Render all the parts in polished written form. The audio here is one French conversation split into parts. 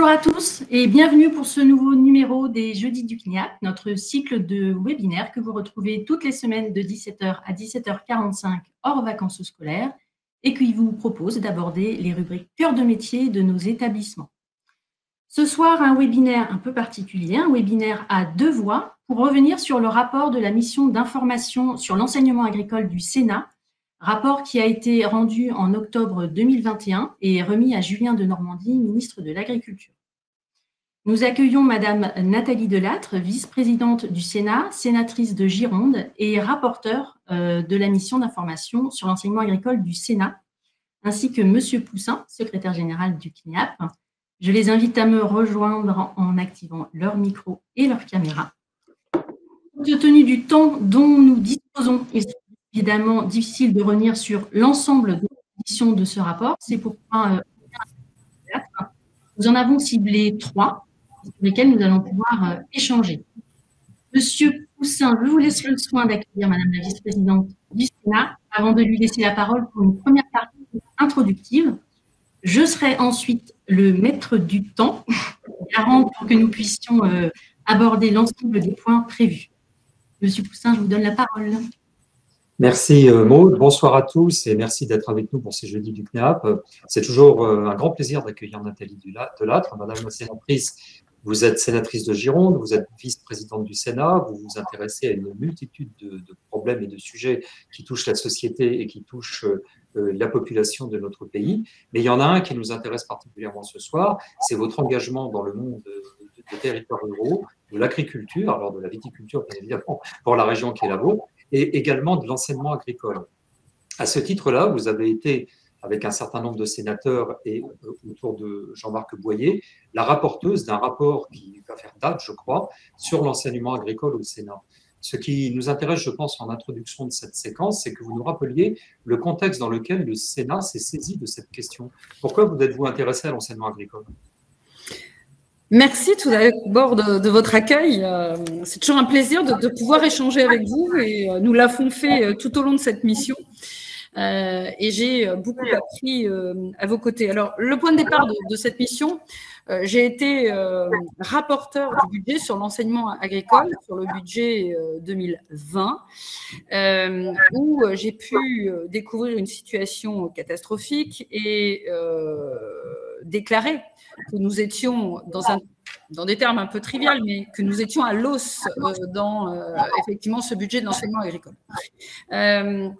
Bonjour à tous et bienvenue pour ce nouveau numéro des Jeudis du CNIAP, notre cycle de webinaires que vous retrouvez toutes les semaines de 17 h à 17 h 45 hors vacances scolaires et qui vous propose d'aborder les rubriques cœur de métier de nos établissements. Ce soir, un webinaire un peu particulier, un webinaire à deux voix pour revenir sur le rapport de la mission d'information sur l'enseignement agricole du Sénat, rapport qui a été rendu en octobre 2021 et remis à Julien Denormandie, ministre de l'Agriculture. Nous accueillons Madame Nathalie Delattre, vice-présidente du Sénat, sénatrice de Gironde et rapporteure de la mission d'information sur l'enseignement agricole du Sénat, ainsi que Monsieur Poussin, secrétaire général du CNIAP. Je les invite à me rejoindre en activant leur micro et leur caméra. Compte tenu du temps dont nous disposons, il est évidemment difficile de revenir sur l'ensemble des conditions de ce rapport. C'est pourquoi nous en avons ciblé 3 sur lesquels nous allons pouvoir échanger. Monsieur Poussin, je vous laisse le soin d'accueillir Madame la vice-présidente du Sénat avant de lui laisser la parole pour une première partie introductive. Je serai ensuite le maître du temps, garant pour que nous puissions aborder l'ensemble des points prévus. Monsieur Poussin, je vous donne la parole. Merci Maud, bonsoir à tous et merci d'être avec nous pour ces jeudis du CNIAP. C'est toujours un grand plaisir d'accueillir Nathalie Delattre. Madame la sénatrice, vous êtes sénatrice de Gironde, vous êtes vice-présidente du Sénat, vous vous intéressez à une multitude de problèmes et de sujets qui touchent la société et qui touchent la population de notre pays. Mais il y en a un qui nous intéresse particulièrement ce soir, c'est votre engagement dans le monde des territoires ruraux, de l'agriculture, alors de la viticulture bien évidemment pour la région qui est la vôtre, et également de l'enseignement agricole. À ce titre-là, vous avez été, avec un certain nombre de sénateurs et autour de Jean-Marc Boyer, la rapporteuse d'un rapport qui va faire date, je crois, sur l'enseignement agricole au Sénat. Ce qui nous intéresse, je pense, en introduction de cette séquence, c'est que vous nous rappeliez le contexte dans lequel le Sénat s'est saisi de cette question. Pourquoi vous êtes-vous intéressé à l'enseignement agricole ? Merci tout d'abord de votre accueil. C'est toujours un plaisir de pouvoir échanger avec vous et nous l'avons fait tout au long de cette mission. Et j'ai beaucoup appris à vos côtés. Alors, le point de départ de cette mission, j'ai été rapporteur du budget sur l'enseignement agricole, sur le budget 2020, où j'ai pu découvrir une situation catastrophique et déclarer que nous étions dans des termes un peu triviaux, mais que nous étions à l'os dans effectivement ce budget de l'enseignement agricole. Une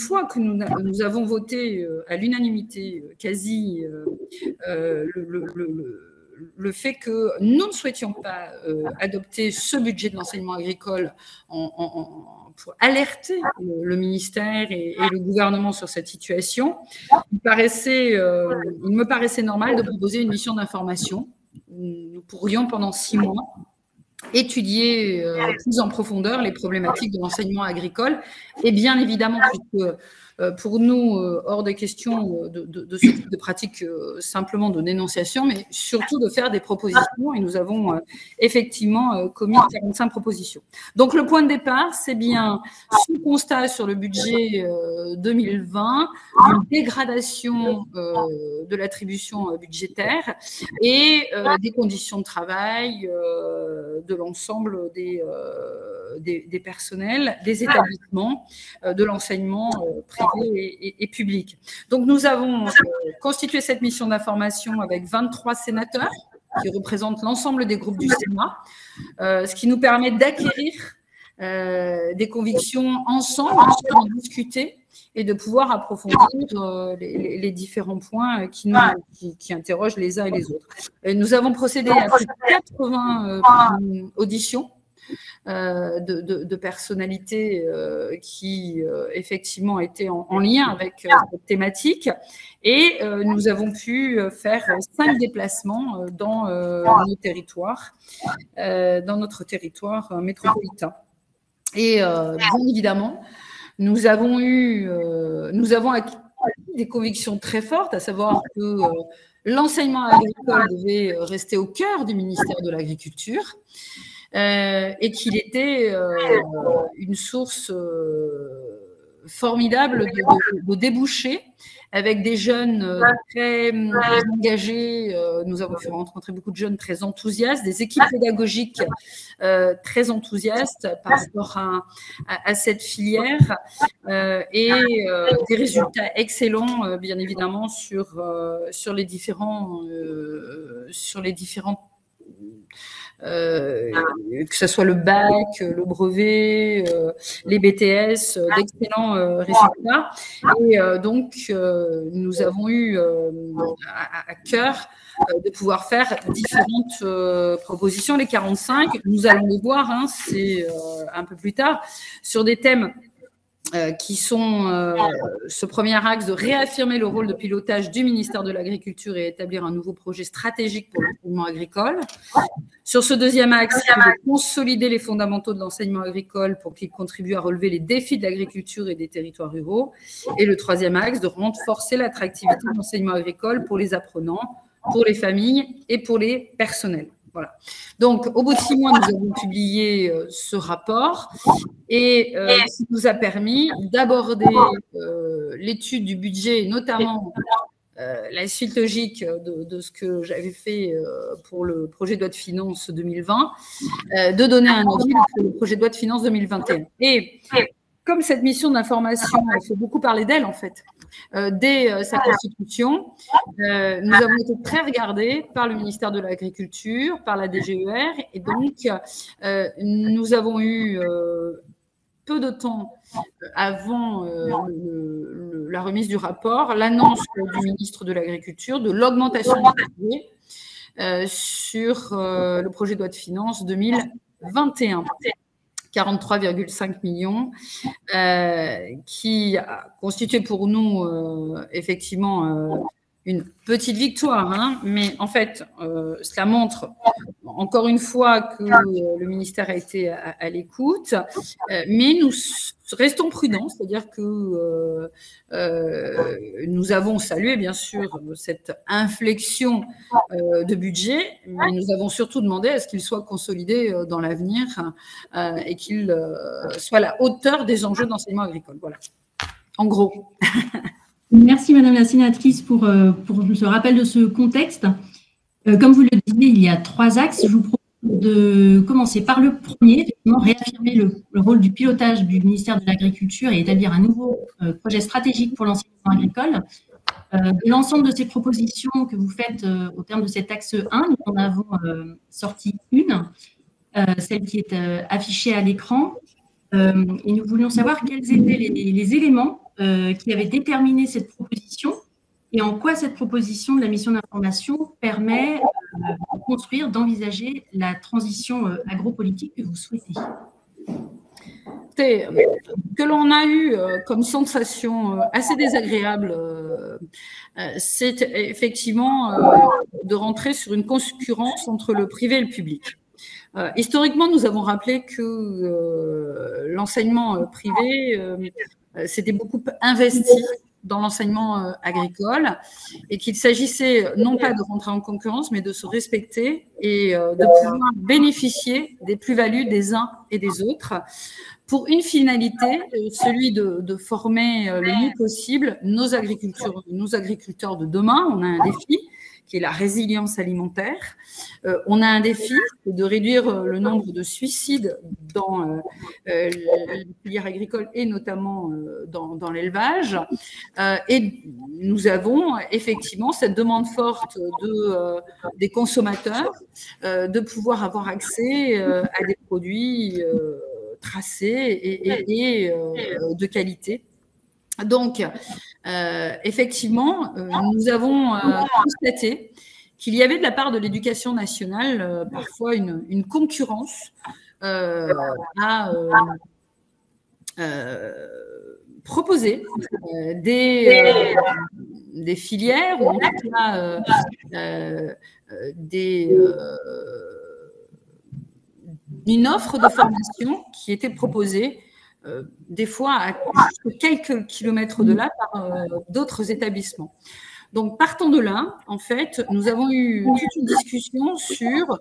fois que nous avons voté à l'unanimité quasi le fait que nous ne souhaitions pas adopter ce budget de l'enseignement agricole pour alerter le ministère et le gouvernement sur cette situation, il me paraissait normal de proposer une mission d'information. Nous pourrions pendant 6 mois étudier plus en profondeur les problématiques de l'enseignement agricole et bien évidemment, puisque pour nous, hors des questions de ce type de pratique simplement de dénonciation, mais surtout de faire des propositions et nous avons effectivement commis 45 propositions. Donc le point de départ, c'est bien ce constat sur le budget 2020, une dégradation de l'attribution budgétaire et des conditions de travail de l'ensemble des personnels, des établissements, de l'enseignement privé et public. Donc, nous avons constitué cette mission d'information avec 23 sénateurs qui représentent l'ensemble des groupes du Sénat, ce qui nous permet d'acquérir des convictions ensemble, en discuter et de pouvoir approfondir les différents points qui interrogent les uns et les autres. Et nous avons procédé à plus de 80 auditions de personnalités qui effectivement étaient en lien avec cette thématique et nous avons pu faire 5 déplacements dans nos territoires, dans notre territoire métropolitain. Et bien évidemment, nous avons acquis des convictions très fortes, à savoir que l'enseignement agricole devait rester au cœur du ministère de l'Agriculture et qu'il était une source formidable de débouchés avec des jeunes très engagés. Nous avons pu rencontrer beaucoup de jeunes très enthousiastes, des équipes pédagogiques très enthousiastes par rapport à cette filière et des résultats excellents, bien évidemment, sur les différents que ce soit le bac, le brevet, les BTS, d'excellents résultats. Et donc, nous avons eu à cœur de pouvoir faire différentes propositions. Les 45, nous allons les voir, hein, c'est un peu plus tard, sur des thèmes qui sont ce premier axe de réaffirmer le rôle de pilotage du ministère de l'Agriculture et établir un nouveau projet stratégique pour l'enseignement agricole. Sur ce deuxième axe, de consolider les fondamentaux de l'enseignement agricole pour qu'il contribue à relever les défis de l'agriculture et des territoires ruraux. Et le troisième axe, de renforcer l'attractivité de l'enseignement agricole pour les apprenants, pour les familles et pour les personnels. Voilà. Donc, au bout de 6 mois, nous avons publié ce rapport et qui nous a permis d'aborder l'étude du budget, notamment la suite logique de ce que j'avais fait pour le projet de loi de finances 2020, de donner un avis pour le projet de loi de finances 2021. Et comme cette mission d'information a fait beaucoup parler d'elle, en fait, dès sa constitution, nous avons été très regardés par le ministère de l'Agriculture, par la DGER, et donc nous avons eu peu de temps avant la remise du rapport, l'annonce du ministre de l'Agriculture de l'augmentation du budget sur le projet de loi de finances 2021. 43,5 millions, qui a constitué pour nous effectivement une petite victoire, hein, mais en fait, cela montre encore une fois que le ministère a été à l'écoute, mais nous restons prudents, c'est-à-dire que nous avons salué bien sûr cette inflexion de budget, mais nous avons surtout demandé à ce qu'il soit consolidé dans l'avenir et qu'il soit à la hauteur des enjeux d'enseignement agricole. Voilà, en gros. Merci Madame la sénatrice pour ce rappel de ce contexte. Comme vous le disiez, il y a 3 axes. Je vous propose de commencer par le premier, effectivement, réaffirmer le rôle du pilotage du ministère de l'Agriculture et établir un nouveau projet stratégique pour l'enseignement agricole. De l'ensemble de ces propositions que vous faites au terme de cet axe 1, nous en avons sorti une, celle qui est affichée à l'écran. Et nous voulions savoir quels étaient les éléments qui avaient déterminé cette proposition et en quoi cette proposition de la mission d'information permet de construire, d'envisager la transition agropolitique que vous souhaitez. Que l'on a eu comme sensation assez désagréable, c'est effectivement de rentrer sur une concurrence entre le privé et le public. Historiquement, nous avons rappelé que l'enseignement privé s'était beaucoup investi dans l'enseignement agricole et qu'il s'agissait non pas de rentrer en concurrence, mais de se respecter et de pouvoir bénéficier des plus-values des uns et des autres pour une finalité, celui de former le mieux possible nos agriculteurs de demain. On a un défi qui est la résilience alimentaire. On a un défi de réduire le nombre de suicides dans les filières agricoles et notamment dans l'élevage. Et nous avons effectivement cette demande forte des consommateurs de pouvoir avoir accès à des produits tracés et de qualité. Donc, effectivement, nous avons constaté qu'il y avait de la part de l'éducation nationale parfois une concurrence à proposer des filières ou en tout cas une offre de formation qui était proposée des fois à quelques kilomètres de là par d'autres établissements. Donc, partant de là, en fait, nous avons eu toute une discussion sur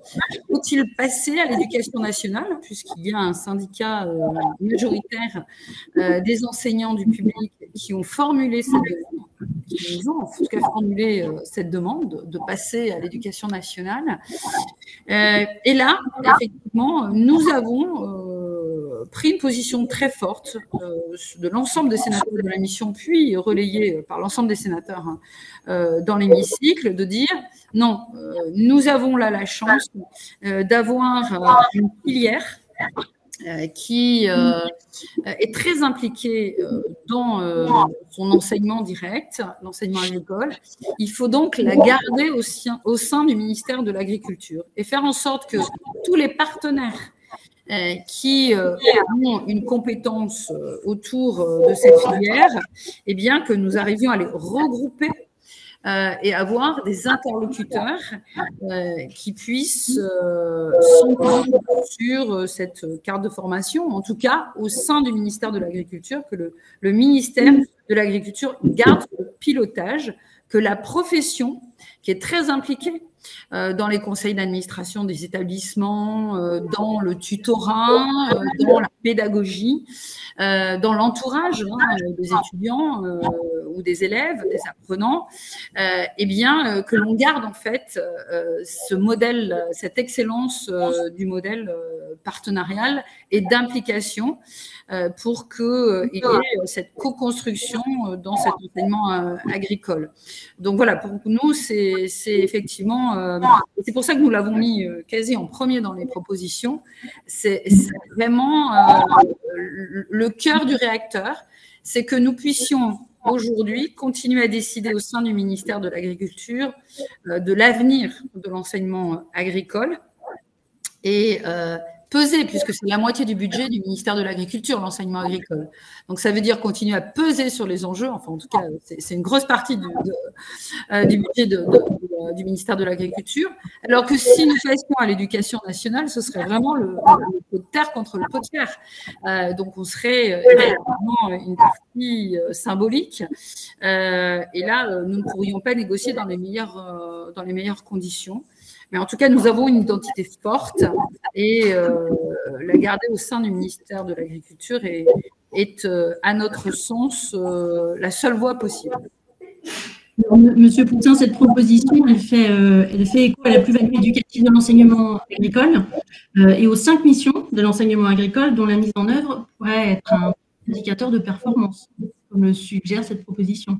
faut-il passer à l'éducation nationale, puisqu'il y a un syndicat majoritaire des enseignants du public qui ont formulé cette demande, qui nous ont en tout cas formulé cette demande de passer à l'éducation nationale. Et là, effectivement, nous avons pris une position très forte de l'ensemble des sénateurs de la mission, puis relayée par l'ensemble des sénateurs dans l'hémicycle, de dire non, nous avons là la chance d'avoir une filière qui est très impliquée dans son enseignement direct, l'enseignement agricole. Il faut donc la garder au sein du ministère de l'Agriculture et faire en sorte que tous les partenaires qui ont une compétence autour de cette filière, eh bien, que nous arrivions à les regrouper et avoir des interlocuteurs qui puissent s'entendre sur cette carte de formation, en tout cas au sein du ministère de l'Agriculture, que le ministère de l'Agriculture garde le pilotage, que la profession, qui est très impliquée dans les conseils d'administration des établissements, dans le tutorat, dans la pédagogie, dans l'entourage des étudiants ou des élèves, des apprenants, eh bien, que l'on garde en fait ce modèle, cette excellence du modèle partenarial et d'implication pour qu'il y ait cette co-construction dans cet enseignement agricole. Donc voilà, pour nous, c'est effectivement, c'est pour ça que nous l'avons mis quasi en premier dans les propositions, c'est vraiment le cœur du réacteur, c'est que nous puissions aujourd'hui continuer à décider au sein du ministère de l'Agriculture de l'avenir de l'enseignement agricole et peser, puisque c'est la moitié du budget du ministère de l'Agriculture, l'enseignement agricole. Donc, ça veut dire continuer à peser sur les enjeux. Enfin, en tout cas, c'est une grosse partie du budget du ministère de l'Agriculture. Alors que si nous passions à l'éducation nationale, ce serait vraiment le pot de terre contre le pot de fer. Donc, on serait vraiment une partie symbolique. Et là, nous ne pourrions pas négocier dans les meilleures conditions. Mais en tout cas, nous avons une identité forte et la garder au sein du ministère de l'Agriculture est à notre sens, la seule voie possible. Alors, Monsieur Poussin, cette proposition, elle fait écho à la plus-value éducative de l'enseignement agricole et aux 5 missions de l'enseignement agricole dont la mise en œuvre pourrait être un indicateur de performance, comme le suggère cette proposition.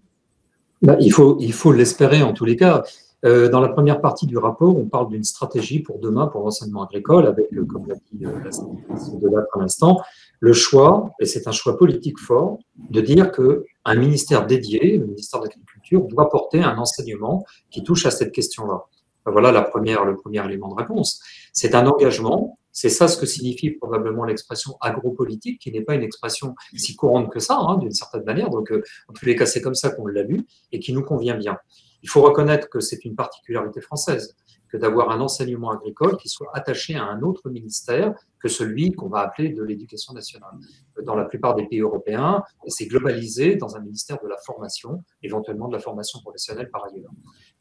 Il faut l'espérer en tous les cas. Dans la première partie du rapport, on parle d'une stratégie pour demain pour l'enseignement agricole avec, comme l'a dit la sénatrice Delattre à l'instant, le choix, et c'est un choix politique fort, de dire qu'un ministère dédié, le ministère de l'Agriculture, doit porter un enseignement qui touche à cette question-là. Voilà le premier élément de réponse. C'est un engagement, c'est ça ce que signifie probablement l'expression agropolitique, qui n'est pas une expression si courante que ça, d'une certaine manière. Donc, en tous les cas, c'est comme ça qu'on l'a lu et qui nous convient bien. Il faut reconnaître que c'est une particularité française que d'avoir un enseignement agricole qui soit attaché à un autre ministère que celui qu'on va appeler de l'éducation nationale. Dans la plupart des pays européens, c'est globalisé dans un ministère de la formation, éventuellement de la formation professionnelle par ailleurs.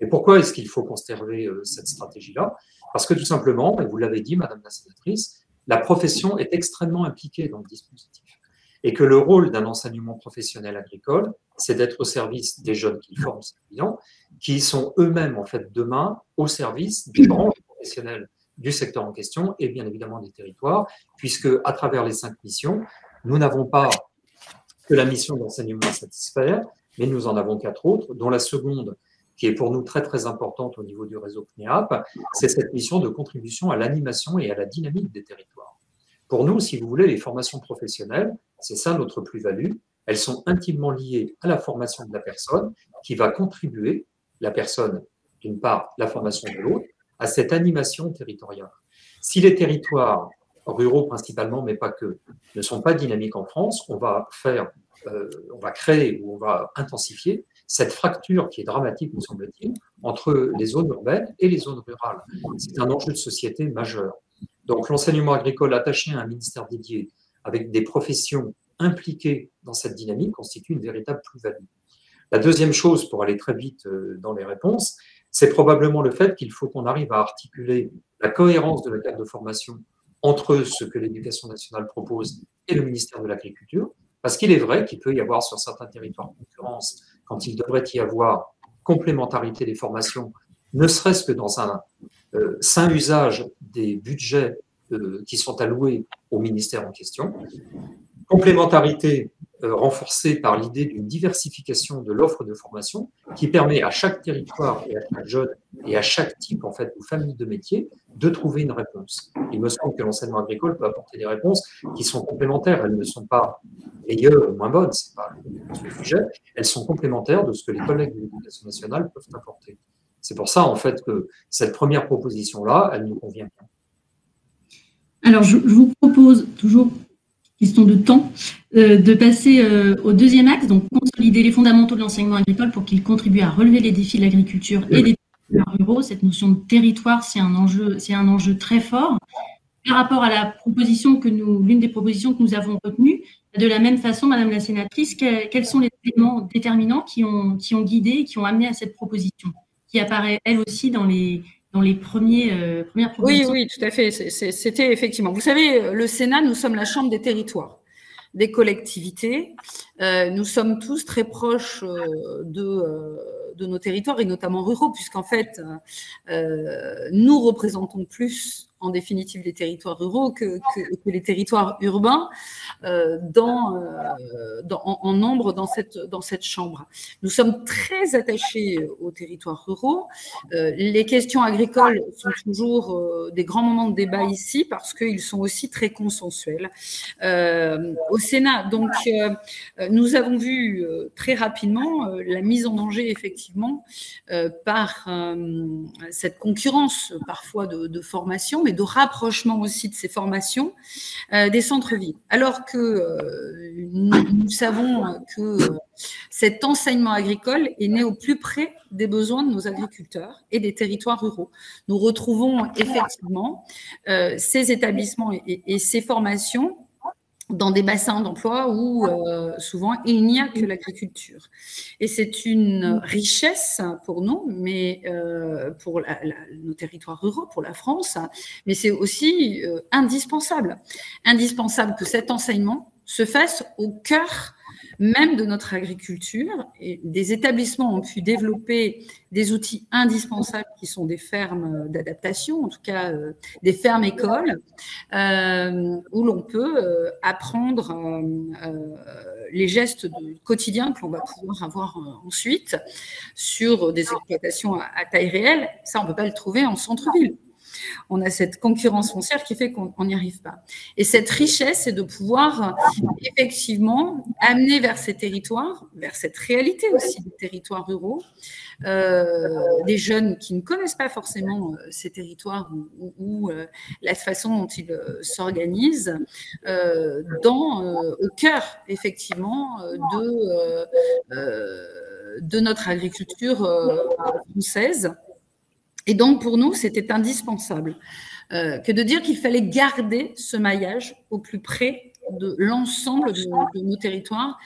Et pourquoi est-ce qu'il faut conserver cette stratégie-là? Parce que tout simplement, et vous l'avez dit, Madame la sénatrice, la profession est extrêmement impliquée dans le dispositif. Et que le rôle d'un enseignement professionnel agricole, c'est d'être au service des jeunes qui forment ces clients, qui sont eux-mêmes, en fait, demain, au service des branches professionnelles du secteur en question et bien évidemment des territoires, puisque à travers les 5 missions, nous n'avons pas que la mission d'enseignement à satisfaire, mais nous en avons 4 autres, dont la seconde, qui est pour nous très très importante au niveau du réseau CNEAP, c'est cette mission de contribution à l'animation et à la dynamique des territoires. Pour nous, si vous voulez, les formations professionnelles, c'est ça notre plus-value. Elles sont intimement liées à la formation de la personne qui va contribuer, la personne d'une part, la formation de l'autre, à cette animation territoriale. Si les territoires ruraux principalement, mais pas que, ne sont pas dynamiques en France, on va créer ou on va intensifier cette fracture qui est dramatique, me semble-t-il, entre les zones urbaines et les zones rurales. C'est un enjeu de société majeur. Donc, l'enseignement agricole attaché à un ministère dédié avec des professions impliquées dans cette dynamique constitue une véritable plus-value. La deuxième chose, pour aller très vite dans les réponses, c'est probablement le fait qu'il faut qu'on arrive à articuler la cohérence de la carte de formation entre ce que l'Éducation nationale propose et le ministère de l'Agriculture, parce qu'il est vrai qu'il peut y avoir sur certains territoires concurrence, quand il devrait y avoir complémentarité des formations, ne serait-ce que dans un sain usage des budgets qui sont alloués au ministère en question. Complémentarité renforcée par l'idée d'une diversification de l'offre de formation qui permet à chaque territoire et à chaque jeune et à chaque type en fait, de famille de métier de trouver une réponse. Il me semble que l'enseignement agricole peut apporter des réponses qui sont complémentaires. Elles ne sont pas meilleures ou moins bonnes, ce n'est pas le sujet. Elles sont complémentaires de ce que les collègues de l'Éducation nationale peuvent apporter. C'est pour ça, en fait, que cette première proposition-là, elle nous convient bien. Alors, je vous propose toujours, question de temps, de passer au deuxième axe, donc consolider les fondamentaux de l'enseignement agricole pour qu'il contribue à relever les défis de l'agriculture et des territoires ruraux. Cette notion de territoire, c'est un enjeu très fort. Par rapport à la proposition l'une des propositions que nous avons retenues, de la même façon, Madame la sénatrice, quels sont les éléments déterminants qui ont guidé et qui ont amené à cette proposition, qui apparaît elle aussi dans les premières propositions? Oui, tout à fait. C'était effectivement. Vous savez, le Sénat, nous sommes la chambre des territoires, des collectivités. Nous sommes tous très proches de nos territoires et notamment ruraux, puisqu'en fait, nous représentons plus en définitive les territoires ruraux que les territoires urbains en nombre dans cette chambre. Nous sommes très attachés aux territoires ruraux. Les questions agricoles sont toujours des grands moments de débat ici parce qu'ils sont aussi très consensuels. Au Sénat, donc, nous avons vu très rapidement la mise en danger, effectivement, par cette concurrence parfois de formation, mais de rapprochement aussi de ces formations des centres-villes. Alors que nous savons que cet enseignement agricole est né au plus près des besoins de nos agriculteurs et des territoires ruraux. Nous retrouvons effectivement ces établissements et ces formations dans des bassins d'emploi où souvent il n'y a que l'agriculture. Et c'est une richesse pour nous, mais pour nos territoires ruraux, pour la France, mais c'est aussi indispensable. Indispensable que cet enseignement se fasse au cœur même de notre agriculture. Et des établissements ont pu développer des outils indispensables qui sont des fermes d'adaptation, en tout cas des fermes-écoles, où l'on peut apprendre les gestes quotidiens que l'on va pouvoir avoir ensuite sur des exploitations à taille réelle. Ça, on ne peut pas le trouver en centre-ville. On a cette concurrence foncière qui fait qu'on n'y arrive pas. Et cette richesse, c'est de pouvoir effectivement amener vers ces territoires, vers cette réalité aussi des territoires ruraux, des jeunes qui ne connaissent pas forcément ces territoires ou la façon dont ils s'organisent, au cœur effectivement de notre agriculture française. Et donc, pour nous, c'était indispensable que de dire qu'il fallait garder ce maillage au plus près de l'ensemble de nos territoires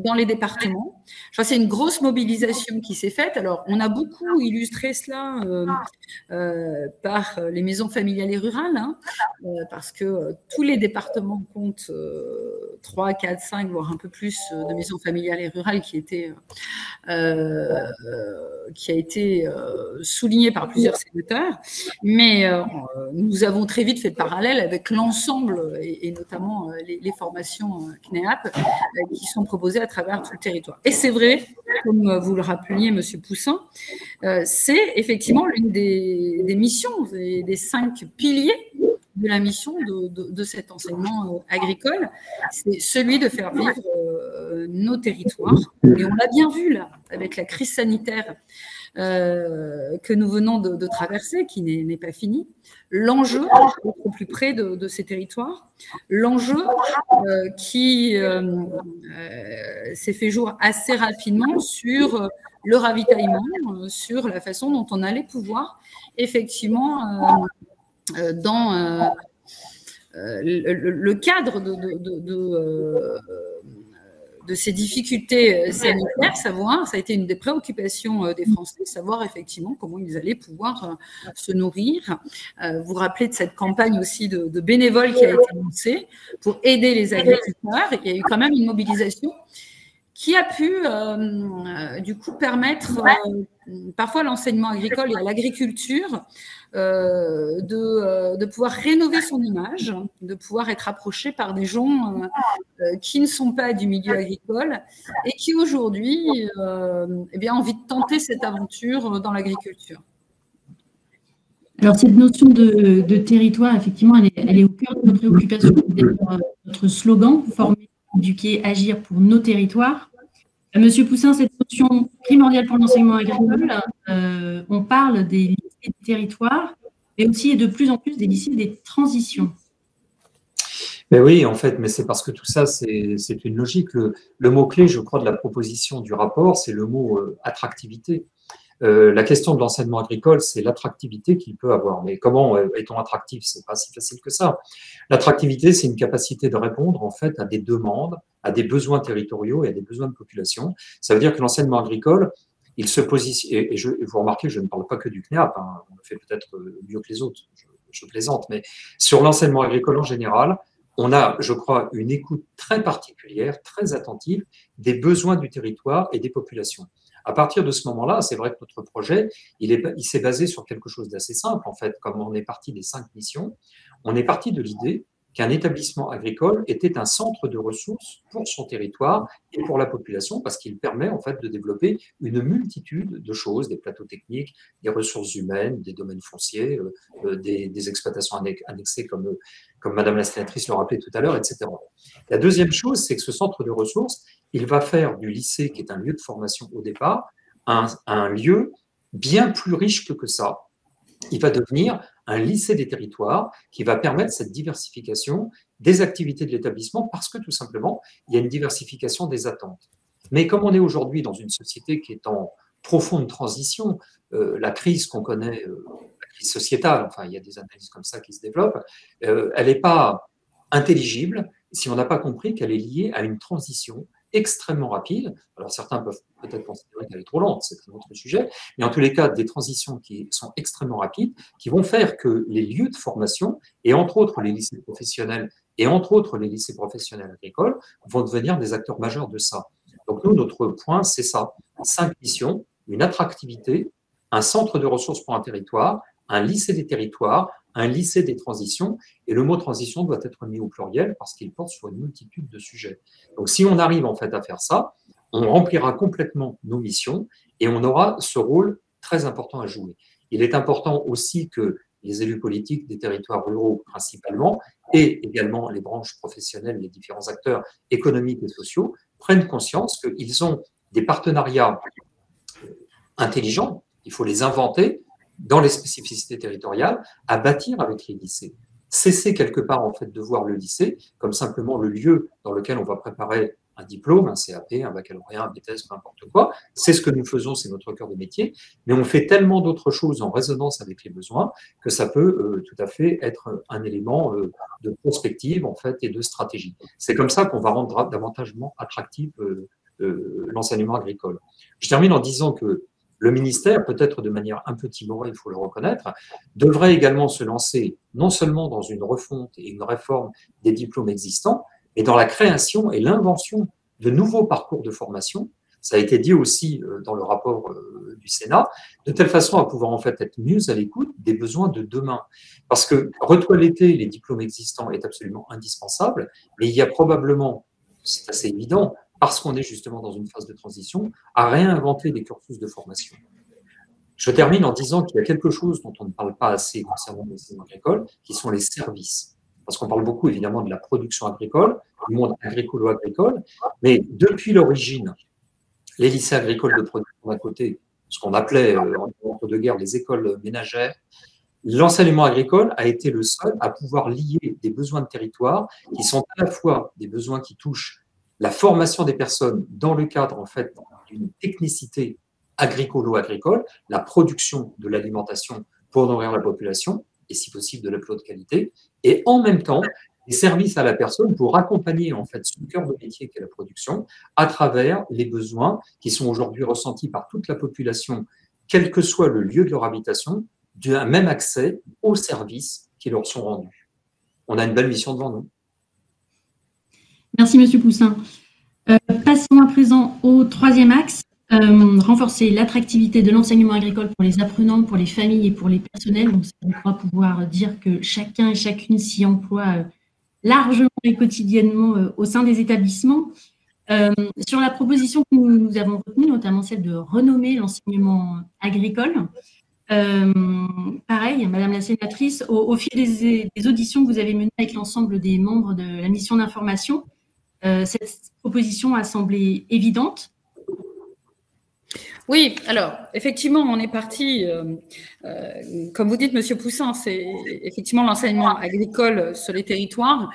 dans les départements. Je crois que c'est une grosse mobilisation qui s'est faite. Alors, on a beaucoup illustré cela par les maisons familiales et rurales, parce que tous les départements comptent 3, 4, 5, voire un peu plus de maisons familiales et rurales qui a été souligné par plusieurs sénateurs. Mais nous avons très vite fait le parallèle avec l'ensemble et notamment les formations CNEAP qui sont proposées à travers tout le territoire. Et c'est vrai, comme vous le rappeliez, Monsieur Poussin, c'est effectivement l'une des missions, des 5 piliers de la mission de cet enseignement agricole, c'est celui de faire vivre nos territoires. Et on l'a bien vu là, avec la crise sanitaire que nous venons de traverser, qui n'est pas finie. L'enjeu au plus près de ces territoires, l'enjeu qui s'est fait jour assez rapidement sur le ravitaillement, sur la façon dont on allait pouvoir effectivement dans le cadre de ces difficultés sanitaires, savoir, ça a été une des préoccupations des Français, savoir effectivement comment ils allaient pouvoir se nourrir. Vous vous rappelez de cette campagne aussi de bénévoles qui a été lancée pour aider les agriculteurs. Il y a eu quand même une mobilisation qui a pu du coup permettre parfois à l'enseignement agricole et à l'agriculture de pouvoir rénover son image, de pouvoir être approché par des gens qui ne sont pas du milieu agricole et qui aujourd'hui eh bien, ont envie de tenter cette aventure dans l'agriculture. Alors, cette notion de territoire, effectivement, elle est au cœur de nos préoccupations. Notre slogan, former, éduquer, agir pour nos territoires. Monsieur Poussin, cette notion primordiale pour l'enseignement agricole, on parle des lycées des territoires, mais aussi et de plus en plus des lycées des transitions. Mais oui, en fait, mais c'est parce que tout ça, c'est une logique. Le mot-clé, je crois, de la proposition du rapport, c'est le mot attractivité. La question de l'enseignement agricole, c'est l'attractivité qu'il peut avoir. Mais comment est-on attractif? C'est pas si facile que ça. L'attractivité, c'est une capacité de répondre en fait à des demandes, à des besoins territoriaux et à des besoins de population. Ça veut dire que l'enseignement agricole, il se positionne. Et vous remarquez, je ne parle pas que du CNEAP. Hein, on le fait peut-être mieux que les autres. Je plaisante, mais sur l'enseignement agricole en général, on a, je crois, une écoute très particulière, très attentive des besoins du territoire et des populations. À partir de ce moment-là, c'est vrai que notre projet, il s'est basé sur quelque chose d'assez simple, en fait. Comme on est parti des 5 missions, on est parti de l'idée qu'un établissement agricole était un centre de ressources pour son territoire et pour la population, parce qu'il permet en fait de développer une multitude de choses, des plateaux techniques, des ressources humaines, des domaines fonciers, des exploitations annexées comme Madame la sénatrice le rappelait tout à l'heure, etc. La deuxième chose, c'est que ce centre de ressources, il va faire du lycée, qui est un lieu de formation au départ, un lieu bien plus riche que ça. Il va devenir un lycée des territoires qui va permettre cette diversification des activités de l'établissement parce que tout simplement, il y a une diversification des attentes. Mais comme on est aujourd'hui dans une société qui est en profonde transition, la crise qu'on connaît, la crise sociétale, enfin il y a des analyses comme ça qui se développent, elle n'est pas intelligible si on n'a pas compris qu'elle est liée à une transition extrêmement rapide. Alors certains peuvent peut-être considérer qu'elle est trop lente, c'est un autre sujet, mais en tous les cas, des transitions qui sont extrêmement rapides, qui vont faire que les lieux de formation, et entre autres les lycées professionnels, et entre autres les lycées professionnels agricoles, vont devenir des acteurs majeurs de ça. Donc nous, notre point, c'est ça. 5 missions, une attractivité, un centre de ressources pour un territoire, un lycée des territoires, un lycée des transitions, et le mot transition doit être mis au pluriel parce qu'il porte sur une multitude de sujets. Donc si on arrive en fait à faire ça, on remplira complètement nos missions et on aura ce rôle très important à jouer. Il est important aussi que les élus politiques des territoires ruraux principalement, et également les branches professionnelles, les différents acteurs économiques et sociaux, prennent conscience qu'ils ont des partenariats intelligents, il faut les inventer, dans les spécificités territoriales, à bâtir avec les lycées. Cesser quelque part en fait de voir le lycée comme simplement le lieu dans lequel on va préparer un diplôme, un CAP, un baccalauréat, un BTS, peu importe quoi. C'est ce que nous faisons, c'est notre cœur de métier, mais on fait tellement d'autres choses en résonance avec les besoins que ça peut tout à fait être un élément de prospective en fait et de stratégie. C'est comme ça qu'on va rendre davantage attractif l'enseignement agricole. Je termine en disant que le ministère, peut-être de manière un peu timorée, il faut le reconnaître, devrait également se lancer non seulement dans une refonte et une réforme des diplômes existants, mais dans la création et l'invention de nouveaux parcours de formation. Ça a été dit aussi dans le rapport du Sénat, de telle façon à pouvoir en fait être mieux à l'écoute des besoins de demain. Parce que retoiletter les diplômes existants est absolument indispensable, mais il y a probablement, c'est assez évident, parce qu'on est justement dans une phase de transition, à réinventer des cursus de formation. Je termine en disant qu'il y a quelque chose dont on ne parle pas assez concernant l'enseignement agricole, qui sont les services. Parce qu'on parle beaucoup évidemment de la production agricole, du monde agricolo-agricole, mais depuis l'origine, les lycées agricoles de production d'un côté, ce qu'on appelait entre deux guerres les écoles ménagères, l'enseignement agricole a été le seul à pouvoir lier des besoins de territoire qui sont à la fois des besoins qui touchent la formation des personnes dans le cadre en fait d'une technicité agricolo-agricole, la production de l'alimentation pour nourrir la population et si possible de la plus haute qualité, et en même temps des services à la personne pour accompagner en fait son cœur de métier qu'est la production à travers les besoins qui sont aujourd'hui ressentis par toute la population, quel que soit le lieu de leur habitation, d'un même accès aux services qui leur sont rendus. On a une belle mission devant nous. Merci, Monsieur Poussin. Passons à présent au troisième axe, renforcer l'attractivité de l'enseignement agricole pour les apprenants, pour les familles et pour les personnels. Donc, on va pouvoir dire que chacun et chacune s'y emploie largement et quotidiennement au sein des établissements. Sur la proposition que nous avons retenue, notamment celle de renommer l'enseignement agricole, pareil, Madame la sénatrice, au fil des auditions que vous avez menées avec l'ensemble des membres de la mission d'information, cette proposition a semblé évidente. Oui, alors, effectivement, on est parti, comme vous dites, Monsieur Poussin, c'est effectivement l'enseignement agricole sur les territoires,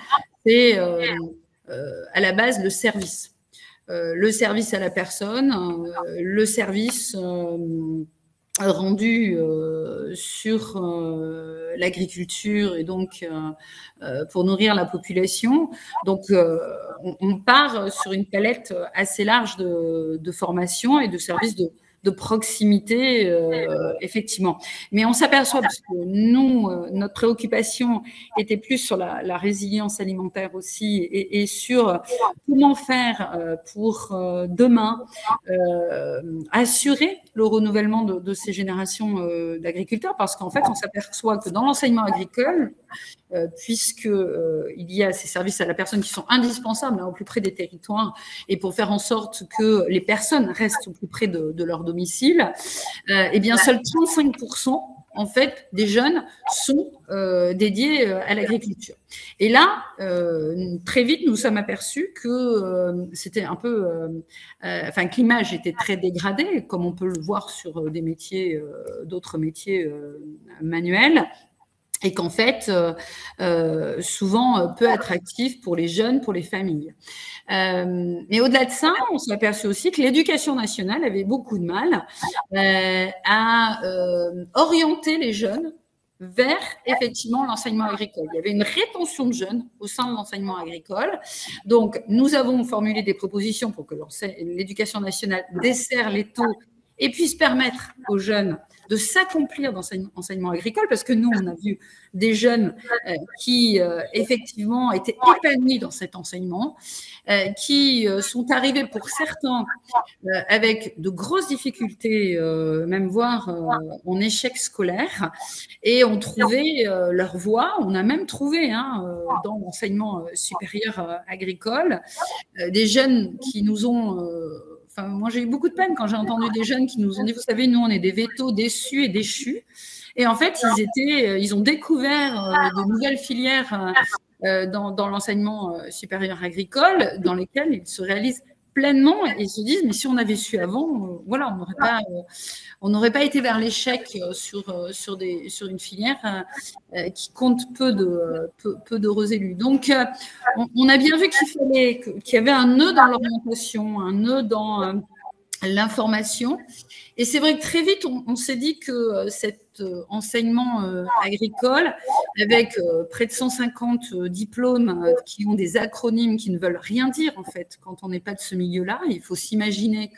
c'est à la base le service à la personne, le service rendu sur l'agriculture et donc pour nourrir la population. Donc, on part sur une palette assez large de formations et de services de proximité, effectivement. Mais on s'aperçoit, parce que nous, notre préoccupation était plus sur la résilience alimentaire aussi et sur comment faire pour demain assurer le renouvellement de ces générations d'agriculteurs, parce qu'en fait, on s'aperçoit que dans l'enseignement agricole, puisqu'il y a ces services à la personne qui sont indispensables au plus près des territoires et pour faire en sorte que les personnes restent au plus près de leur domicile, eh bien, seuls 35% en fait, des jeunes sont dédiés à l'agriculture. Et là, très vite, nous sommes aperçus que c'était un peu, que l'image était très dégradée, comme on peut le voir sur des métiers, d'autres métiers manuels, et qu'en fait, souvent peu attractif pour les jeunes, pour les familles. Mais au-delà de ça, on s'est aperçu aussi que l'éducation nationale avait beaucoup de mal à orienter les jeunes vers effectivement l'enseignement agricole. Il y avait une rétention de jeunes au sein de l'enseignement agricole. Donc, nous avons formulé des propositions pour que l'éducation nationale desserre les taux et puisse permettre aux jeunes de s'accomplir dans l'enseignement agricole, parce que nous, on a vu des jeunes qui, effectivement, étaient épanouis dans cet enseignement, qui sont arrivés pour certains avec de grosses difficultés, même voire en échec scolaire, et ont trouvé leur voie. On a même trouvé dans l'enseignement supérieur agricole des jeunes qui nous ont... moi, j'ai eu beaucoup de peine quand j'ai entendu des jeunes qui nous ont dit, vous savez, nous, on est des vétos déçus et déchus. Et en fait, ils ont découvert de nouvelles filières dans l'enseignement supérieur agricole, dans lesquelles ils se réalisent pleinement et ils se disent, mais si on avait su avant, voilà, on n'aurait pas été vers l'échec sur une filière qui compte peu d'heureux élus. Donc, on a bien vu qu'il y avait un nœud dans l'orientation, un nœud dans l'information. Et c'est vrai que très vite, on s'est dit que cet enseignement agricole, avec près de 150 diplômes qui ont des acronymes qui ne veulent rien dire, en fait, quand on n'est pas de ce milieu-là, il faut s'imaginer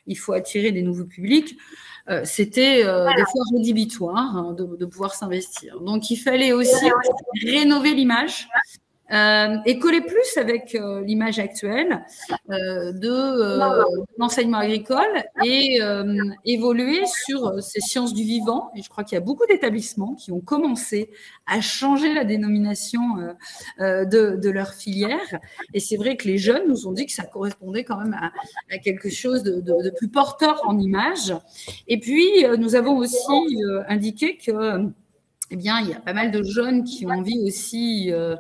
qu'il faut attirer des nouveaux publics. C'était des fois rédhibitoire de pouvoir s'investir. Donc, il fallait aussi rénover l'image et coller plus avec l'image actuelle de l'enseignement agricole et évoluer sur ces sciences du vivant. Et je crois qu'il y a beaucoup d'établissements qui ont commencé à changer la dénomination de leur filière. Et c'est vrai que les jeunes nous ont dit que ça correspondait quand même à quelque chose de plus porteur en image. Et puis, nous avons aussi indiqué que eh bien, il y a pas mal de jeunes qui ont envie aussi de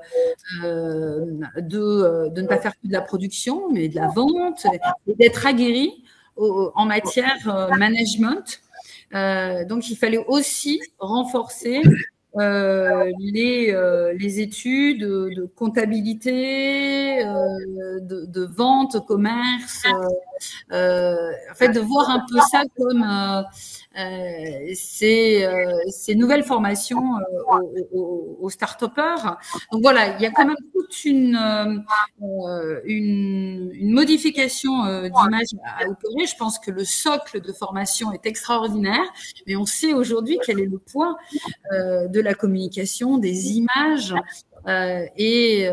ne pas faire que de la production, mais de la vente, et d'être aguerris en matière management. Donc, il fallait aussi renforcer les études de comptabilité, de vente, commerce, en fait, de voir un peu ça comme ces nouvelles formations aux start-upers. Donc voilà, il y a quand même toute une modification d'image à opérer. Je pense que le socle de formation est extraordinaire, mais on sait aujourd'hui quel est le poids de la communication, des images et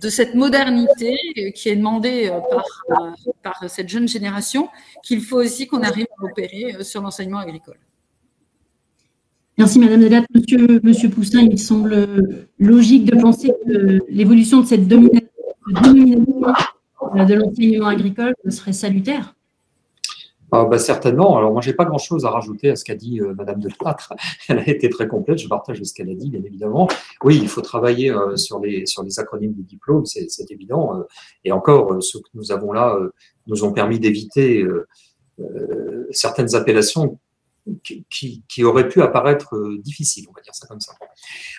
de cette modernité qui est demandée par cette jeune génération, qu'il faut aussi qu'on arrive à opérer sur l'enseignement agricole. Merci Madame Delattre. Monsieur Poussin, il semble logique de penser que l'évolution de cette domination de l'enseignement agricole serait salutaire. Certainement. Alors, moi, je n'ai pas grand-chose à rajouter à ce qu'a dit Madame Delattre. Elle a été très complète. Je partage ce qu'elle a dit, bien évidemment. Oui, il faut travailler sur les acronymes des diplômes, c'est évident. Et encore, ceux que nous avons là nous ont permis d'éviter certaines appellations qui auraient pu apparaître difficiles, on va dire ça comme ça.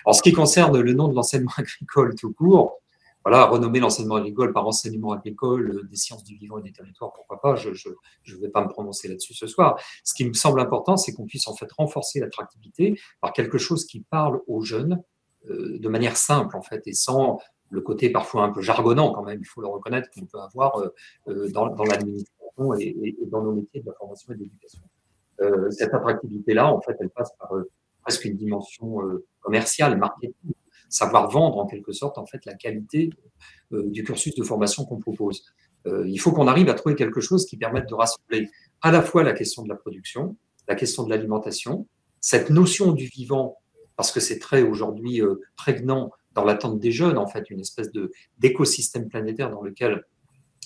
En ce qui concerne le nom de l'enseignement agricole tout court, voilà, renommer l'enseignement agricole par enseignement agricole des sciences du vivant et des territoires, pourquoi pas, je ne vais pas me prononcer là-dessus ce soir. Ce qui me semble important, c'est qu'on puisse en fait renforcer l'attractivité par quelque chose qui parle aux jeunes de manière simple en fait et sans le côté parfois un peu jargonnant quand même, il faut le reconnaître, qu'on peut avoir dans l'administration et dans nos métiers de la formation et de l'éducation. Cette attractivité-là, en fait, elle passe par presque une dimension commerciale, marketing, savoir vendre en quelque sorte en fait la qualité du cursus de formation qu'on propose. Il faut qu'on arrive à trouver quelque chose qui permette de rassembler à la fois la question de la production, la question de l'alimentation, cette notion du vivant, parce que c'est très aujourd'hui prégnant dans l'attente des jeunes, en fait, une espèce d'écosystème planétaire dans lequel,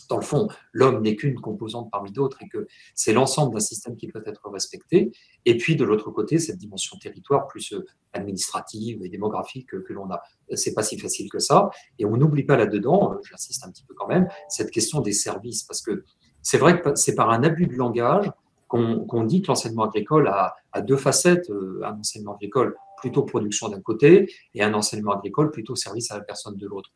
dans le fond, l'homme n'est qu'une composante parmi d'autres et que c'est l'ensemble d'un système qui doit être respecté. Et puis, de l'autre côté, cette dimension territoire plus administrative et démographique que l'on a. C'est pas si facile que ça. Et on n'oublie pas là-dedans, j'insiste un petit peu quand même, cette question des services. Parce que c'est vrai que c'est par un abus de langage qu'on dit que l'enseignement agricole a deux facettes, un enseignement agricole plutôt production d'un côté et un enseignement agricole plutôt service à la personne de l'autre.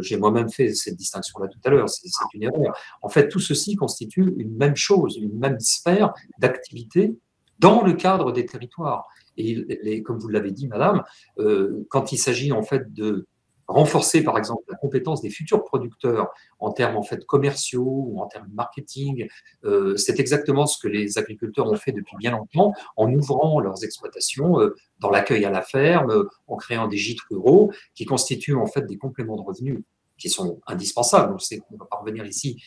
J'ai moi-même fait cette distinction-là tout à l'heure, c'est une erreur. En fait, tout ceci constitue une même chose, une même sphère d'activité dans le cadre des territoires. Et comme vous l'avez dit, madame, quand il s'agit en fait de renforcer, par exemple, la compétence des futurs producteurs en termes en fait commerciaux ou en termes de marketing. C'est exactement ce que les agriculteurs ont fait depuis bien longtemps en ouvrant leurs exploitations dans l'accueil à la ferme, en créant des gîtes ruraux qui constituent en fait des compléments de revenus qui sont indispensables. On sait qu'on ne va pas revenir ici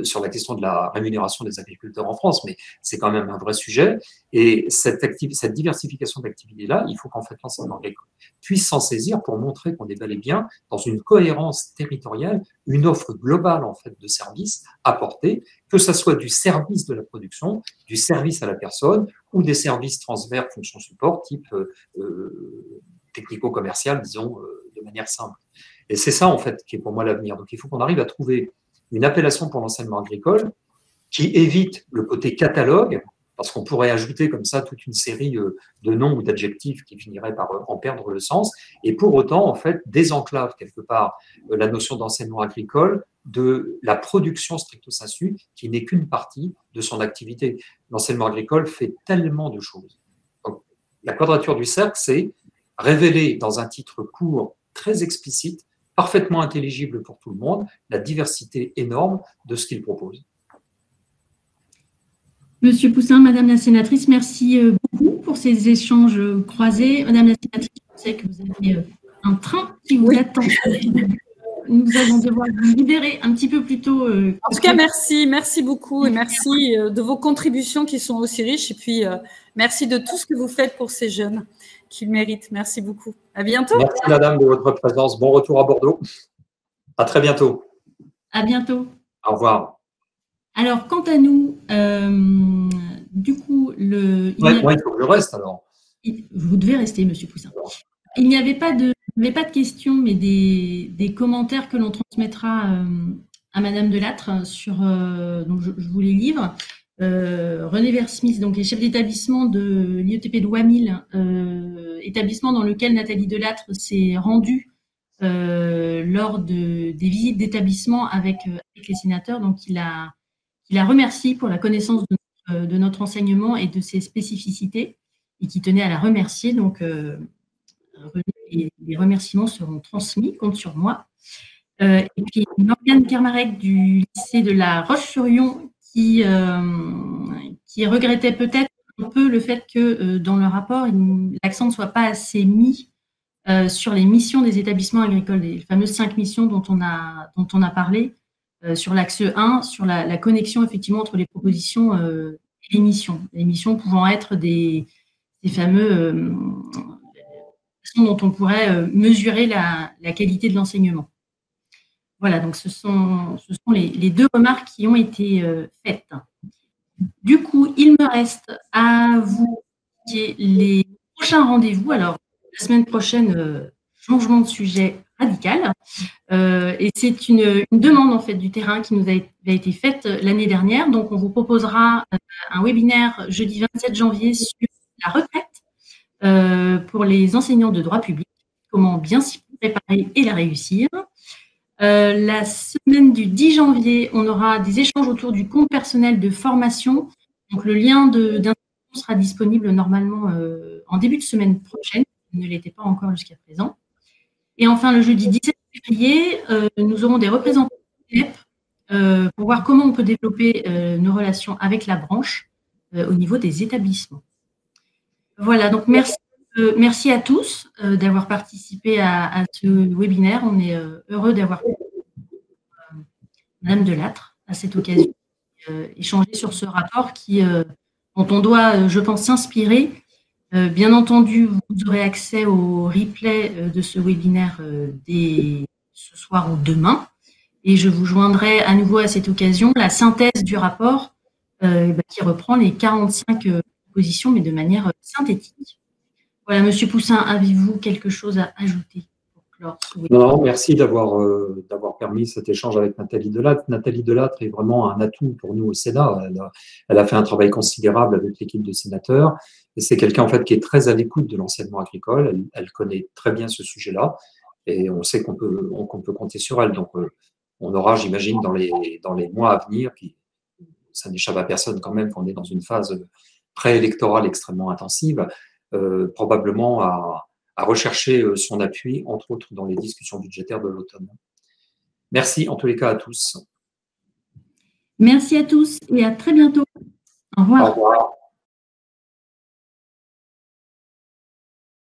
sur la question de la rémunération des agriculteurs en France, mais c'est quand même un vrai sujet. Et cette diversification d'activités-là, il faut qu'en fait l'enseignement agricole puisse s'en saisir pour montrer qu'on est bel et bien dans une cohérence territoriale, une offre globale en fait de services apportés, que ce soit du service de la production, du service à la personne ou des services transverses fonction support type technico-commercial, disons, de manière simple. Et c'est ça, en fait, qui est pour moi l'avenir. Donc, il faut qu'on arrive à trouver une appellation pour l'enseignement agricole qui évite le côté catalogue, parce qu'on pourrait ajouter comme ça toute une série de noms ou d'adjectifs qui finiraient par en perdre le sens, et pour autant, en fait, désenclave quelque part la notion d'enseignement agricole de la production stricto sensu, qui n'est qu'une partie de son activité. L'enseignement agricole fait tellement de choses. Donc, la quadrature du cercle, c'est révéler dans un titre court, très explicite, parfaitement intelligible pour tout le monde, la diversité énorme de ce qu'il propose. Monsieur Poussin, Madame la sénatrice, merci beaucoup pour ces échanges croisés. Madame la sénatrice, je sais que vous avez un train qui vous attend. Nous allons devoir vous libérer un petit peu plus tôt. En tout cas, merci beaucoup et merci de vos contributions qui sont aussi riches et puis merci de tout ce que vous faites pour ces jeunes qui le méritent. Merci beaucoup. À bientôt. Merci madame de votre présence. Bon retour à Bordeaux. À très bientôt. À bientôt. Au revoir. Alors, quant à nous, du coup, moi, il faut que je reste alors. Vous devez rester, monsieur Poussin. Il n'y avait pas de questions, mais des commentaires que l'on transmettra à Madame Delattre sur, donc je vous les livre. René Versmith, donc est chef d'établissement de l'IETP de Wamil, établissement dans lequel Nathalie Delattre s'est rendue lors des visites d'établissement avec les sénateurs. Donc, il a remercié pour la connaissance de notre enseignement et de ses spécificités et qui tenait à la remercier. Donc, les remerciements seront transmis, compte sur moi. Et puis, Morgane Kermarek du lycée de La Roche-sur-Yon qui regrettait peut-être un peu le fait que dans le rapport, l'accent ne soit pas assez mis sur les missions des établissements agricoles, les fameuses 5 missions dont on a parlé, sur l'axe 1, sur la connexion effectivement entre les propositions et les missions. Les missions pouvant être des fameux façons dont on pourrait mesurer la qualité de l'enseignement. Voilà, donc ce sont les 2 remarques qui ont été faites. Du coup, il me reste à vous dire les prochains rendez-vous. Alors, la semaine prochaine, changement de sujet radical. Et c'est une demande en fait du terrain qui nous a été faite l'année dernière. Donc, on vous proposera un webinaire jeudi 27 janvier sur la retraite pour les enseignants de droit public, comment bien s'y préparer et la réussir. La semaine du 10 janvier, on aura des échanges autour du compte personnel de formation. Donc, le lien d'inscription sera disponible normalement en début de semaine prochaine. Il ne l'était pas encore jusqu'à présent. Et enfin, le jeudi 17 février, nous aurons des représentants de l'EP pour voir comment on peut développer nos relations avec la branche au niveau des établissements. Voilà, donc merci à tous d'avoir participé à ce webinaire. On est heureux d'avoir Madame Delattre à cette occasion échanger sur ce rapport dont on doit, je pense, s'inspirer. Bien entendu, vous aurez accès au replay de ce webinaire dès ce soir ou demain. Et je vous joindrai à nouveau à cette occasion la synthèse du rapport qui reprend les 45 propositions, mais de manière synthétique. Voilà, Monsieur Poussin, avez-vous quelque chose à ajouter pour clore ce webinaire ? Non, merci d'avoir permis cet échange avec Nathalie Delattre. Nathalie Delattre est vraiment un atout pour nous au Sénat. Elle a fait un travail considérable avec l'équipe de sénateurs. Et c'est quelqu'un en fait qui est très à l'écoute de l'enseignement agricole. Elle connaît très bien ce sujet-là et on sait qu'on peut compter sur elle. Donc, on aura, j'imagine, dans les mois à venir, ça n'échappe à personne quand même qu'on est dans une phase préélectorale extrêmement intensive, probablement à rechercher son appui, entre autres dans les discussions budgétaires de l'automne. Merci en tous les cas à tous. Merci à tous et à très bientôt. Au revoir. Au revoir.